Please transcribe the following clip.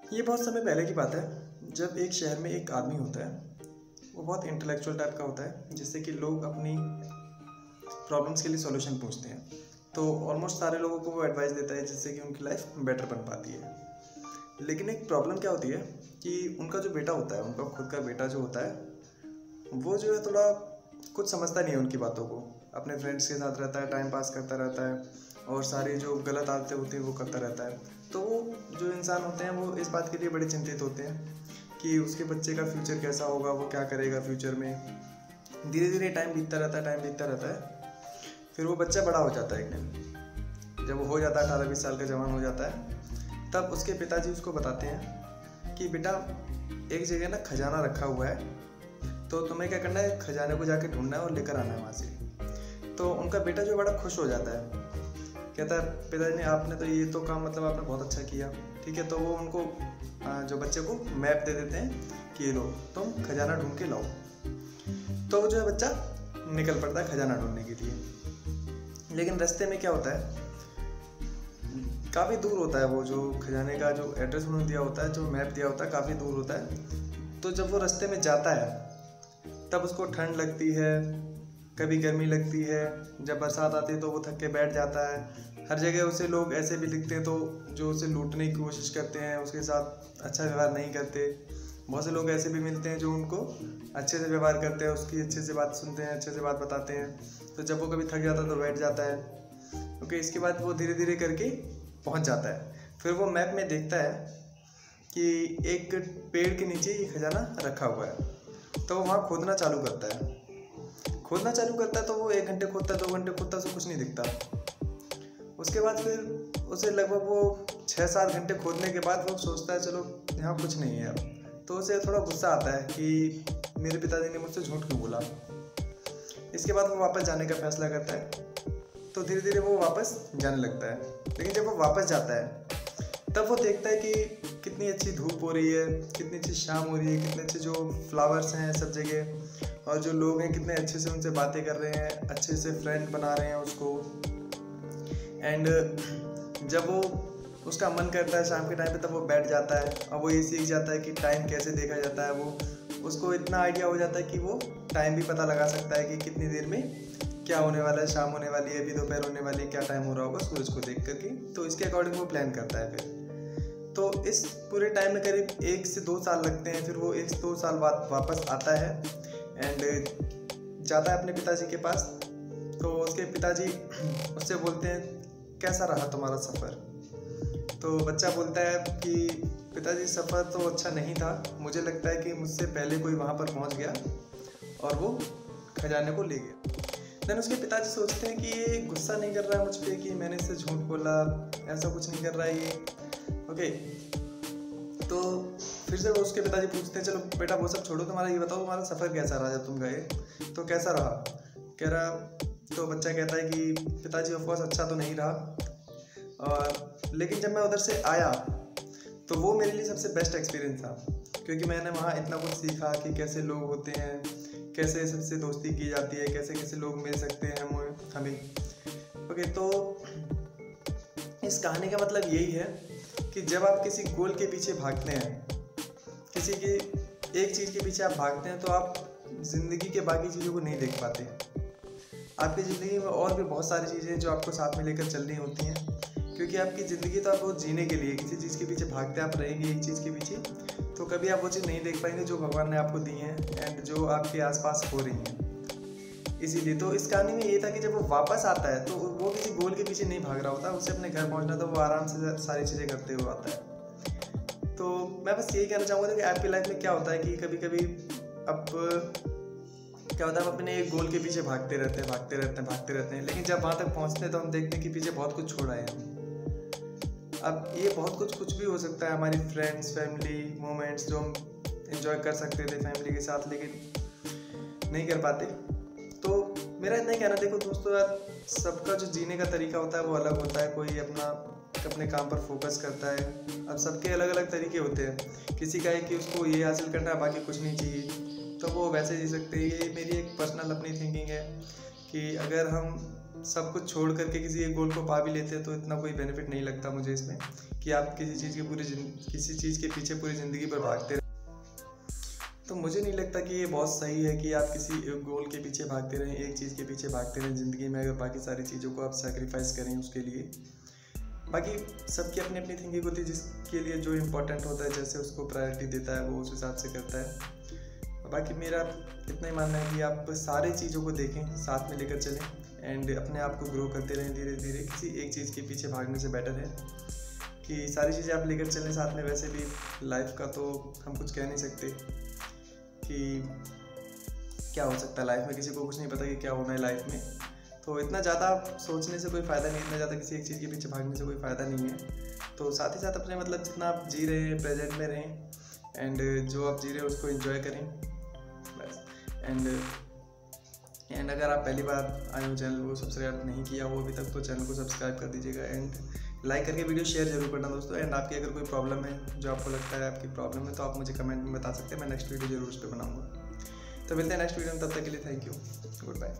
ये बहुत समय पहले की बात है जब एक शहर में एक आदमी होता है। वो बहुत इंटेलेक्चुअल टाइप का होता है, जिससे कि लोग अपनी प्रॉब्लम्स के लिए सॉल्यूशन पूछते हैं। तो ऑलमोस्ट सारे लोगों को वो एडवाइस देता है जिससे कि उनकी लाइफ बेटर बन पाती है। लेकिन एक प्रॉब्लम क्या होती है कि उनका जो बेटा होता है, उनका खुद का बेटा जो होता है, वो जो है थोड़ा कुछ समझता नहीं है उनकी बातों को। अपने फ्रेंड्स के साथ रहता है, टाइम पास करता रहता है और सारी जो गलत आदतें होती हैं वो करता रहता है। तो वो जो इंसान होते हैं वो इस बात के लिए बड़े चिंतित होते हैं कि उसके बच्चे का फ्यूचर कैसा होगा, वो क्या करेगा फ्यूचर में। धीरे धीरे टाइम बीतता रहता है। फिर वो बच्चा बड़ा हो जाता है। एक दिन जब वो हो जाता है 18-20 साल का जवान हो जाता है, तब उसके पिताजी उसको बताते हैं कि बेटा, एक जगह ना खजाना रखा हुआ है, तो तुम्हें क्या करना है, खजाने को जाके ढूंढना है और लेकर आना है वहाँ से। तो उनका बेटा जो बड़ा खुश हो जाता है, कहता है पिताजी आपने तो ये तो काम मतलब आपने बहुत अच्छा किया, ठीक है। तो वो उनको जो बच्चे को मैप दे देते हैं कि ये लो, तुम खजाना ढूंढ के लाओ। तो वो जो है बच्चा निकल पड़ता है खजाना ढूंढने के लिए। लेकिन रास्ते में क्या होता है, काफ़ी दूर होता है वो जो खजाने का जो एड्रेस उन्होंने दिया होता है, जो मैप दिया होता है, काफ़ी दूर होता है। तो जब वो रास्ते में जाता है तब उसको ठंड लगती है, कभी गर्मी लगती है। जब बरसात आती है तो वो थक के बैठ जाता है। हर जगह उसे लोग ऐसे भी दिखते हैं तो जो उसे लूटने की कोशिश करते हैं, उसके साथ अच्छा व्यवहार नहीं करते। बहुत से लोग ऐसे भी मिलते हैं जो उनको अच्छे से व्यवहार करते हैं, उसकी अच्छे से बात सुनते हैं, अच्छे से बात बताते हैं। तो जब वो कभी थक जाता है तो बैठ जाता है, क्योंकि इसके बाद वो धीरे धीरे करके पहुंच जाता है। फिर वो मैप में देखता है कि एक पेड़ के नीचे ये खजाना रखा हुआ है। तो वो वहाँ खोदना चालू करता है। तो वो 1 घंटे खोदता है, 2 घंटे खोदता है, उसे कुछ नहीं दिखता। उसके बाद फिर उसे लगभग वो 6-7 घंटे खोदने के बाद वो सोचता है चलो यहाँ कुछ नहीं है अब। तो उसे थोड़ा गुस्सा आता है कि मेरे पिताजी ने मुझसे झूठ क्यों बोला। इसके बाद वो वापस जाने का फैसला करता है। तो धीरे धीरे वो वापस जाने लगता है। लेकिन जब वो वापस जाता है तब वो देखता है कि कितनी अच्छी धूप हो रही है, कितनी अच्छी शाम हो रही है, कितने अच्छे जो फ्लावर्स हैं सब जगह, और जो लोग हैं कितने अच्छे से उनसे बातें कर रहे हैं, अच्छे से फ्रेंड बना रहे हैं उसको। एंड जब वो उसका मन करता है शाम के टाइम पे, तब वो बैठ जाता है और वो ये सीख जाता है कि टाइम कैसे देखा जाता है। वो उसको इतना आइडिया हो जाता है कि वो टाइम भी पता लगा सकता है कि कितनी देर में क्या होने वाला है, शाम होने वाली है, अभी दोपहर होने वाली है, क्या टाइम हो रहा होगा सूरज को देख करके। तो इसके अकॉर्डिंग वो प्लान करता है। फिर तो इस पूरे टाइम में करीब 1 से 2 साल लगते हैं। फिर वो 1 से 2 साल बाद वापस आता है एंड जाता है अपने पिताजी के पास। तो उसके पिताजी उससे बोलते हैं कैसा रहा तुम्हारा सफ़र। तो बच्चा बोलता है कि पिताजी सफ़र तो अच्छा नहीं था, मुझे लगता है कि मुझसे पहले कोई वहाँ पर पहुँच गया और वो खजाने को ले गया। देन उसके पिताजी सोचते हैं कि ये गुस्सा नहीं कर रहा है मुझ पर कि मैंने इससे झूठ बोला, ऐसा कुछ नहीं कर रहा है ये। ओके, तो फिर से वो उसके पिताजी पूछते हैं चलो बेटा वो सब छोड़ो, तुम्हारा ये बताओ तुम्हारा सफ़र कैसा रहा जब तुम गए, तो कैसा रहा। कह रहा, तो बच्चा कहता है कि पिताजी ऑफकोर्स अच्छा तो नहीं रहा, और लेकिन जब मैं उधर से आया तो वो मेरे लिए सबसे बेस्ट एक्सपीरियंस था, क्योंकि मैंने वहाँ इतना कुछ सीखा कि कैसे लोग होते हैं, कैसे सबसे दोस्ती की जाती है, कैसे कैसे लोग मिल सकते हैं हमें। ओके, तो इस कहानी का मतलब यही है कि जब आप किसी गोल के पीछे भागते हैं, किसी की एक चीज़ के पीछे आप भागते हैं, तो आप ज़िंदगी के बाकी चीज़ों को नहीं देख पाते। आपकी ज़िंदगी में और भी बहुत सारी चीज़ें जो आपको साथ में लेकर चलनी होती हैं, क्योंकि आपकी ज़िंदगी तो आप वो जीने के लिए किसी चीज़ के पीछे भागते आप रहेंगे एक चीज़ के पीछे, तो कभी आप वो चीज़ नहीं देख पाएंगे जो भगवान ने आपको दी है एंड जो आपके आसपास हो रही हैं। इसीलिए तो इस कहानी में ये था कि जब वो वापस आता है तो वो किसी गोल के पीछे नहीं भाग रहा होता, उसे अपने घर पहुंचना, तो वो आराम से सारी चीज़ें करते हुए आता है। तो मैं बस यही कहना चाहूँगा कि आपकी लाइफ में क्या होता है कि कभी कभी अब क्या होता है, हम अपने एक गोल के पीछे भागते रहते हैं, लेकिन जब वहाँ तक पहुँचते हैं तो हम देखते हैं कि पीछे बहुत कुछ छोड़ा है हम। अब ये बहुत कुछ भी हो सकता है, हमारी फ्रेंड्स, फैमिली मोमेंट्स जो हम एंजॉय कर सकते थे फैमिली के साथ, लेकिन नहीं कर पाते। तो मेरा इतना ही कहना, देखो दोस्तों यार, सबका जो जीने का तरीका होता है वो अलग होता है। कोई अपने काम पर फोकस करता है। अब सबके अलग अलग तरीके होते हैं। किसी का है कि उसको ये हासिल करना है, बाकी कुछ नहीं चाहिए, तो वो वैसे जी सकते हैं। ये मेरी एक पर्सनल अपनी थिंकिंग है कि अगर हम सब कुछ छोड़ करके किसी एक गोल को पा भी लेते हैं तो इतना कोई बेनिफिट नहीं लगता मुझे इसमें कि आप किसी चीज़ के पीछे पूरी ज़िंदगी पर भागते रहें। तो मुझे नहीं लगता कि ये बहुत सही है कि आप किसी एक गोल के पीछे भागते रहें, एक चीज़ के पीछे भागते रहें ज़िंदगी में, अगर बाकी सारी चीज़ों को आप सेक्रीफाइस करें उसके लिए। बाकी सबकी अपनी अपनी थिंकिंग होती है, जिसके लिए जो इम्पोर्टेंट होता है, जैसे उसको प्रायोरिटी देता है वो उस हिसाब से करता है। बाकी मेरा इतना ही मानना है कि आप सारी चीज़ों को देखें, साथ में लेकर चलें एंड अपने आप को ग्रो करते रहें धीरे धीरे। किसी एक चीज़ के पीछे भागने से बेटर है कि सारी चीज़ें आप लेकर चलें साथ में। वैसे भी लाइफ का तो हम कुछ कह नहीं सकते कि क्या हो सकता है लाइफ में, किसी को कुछ नहीं पता कि क्या होना है लाइफ में। तो इतना ज़्यादा सोचने से कोई फ़ायदा नहीं, इतना ज़्यादा किसी एक चीज़ के पीछे भागने से कोई फ़ायदा नहीं है। तो साथ ही साथ अपने मतलब जितना आप जी रहे हैं प्रेजेंट में रहें एंड जो आप जी रहे हैं उसको एंजॉय करें बस। एंड अगर आप पहली बार आए हो चैनल को सब्सक्राइब नहीं किया हो अभी तक तो चैनल को सब्सक्राइब कर दीजिएगा एंड लाइक करके वीडियो शेयर जरूर करना दोस्तों। एंड आपकी अगर कोई प्रॉब्लम है जो आपको लगता है आपकी प्रॉब्लम है तो आप मुझे कमेंट में बता सकते हैं, मैं नेक्स्ट वीडियो जरूर उस पर बनाऊँगा। तो मिलते हैं नेक्स्ट वीडियो में, तब तक के लिए थैंक यू, गुड बाय।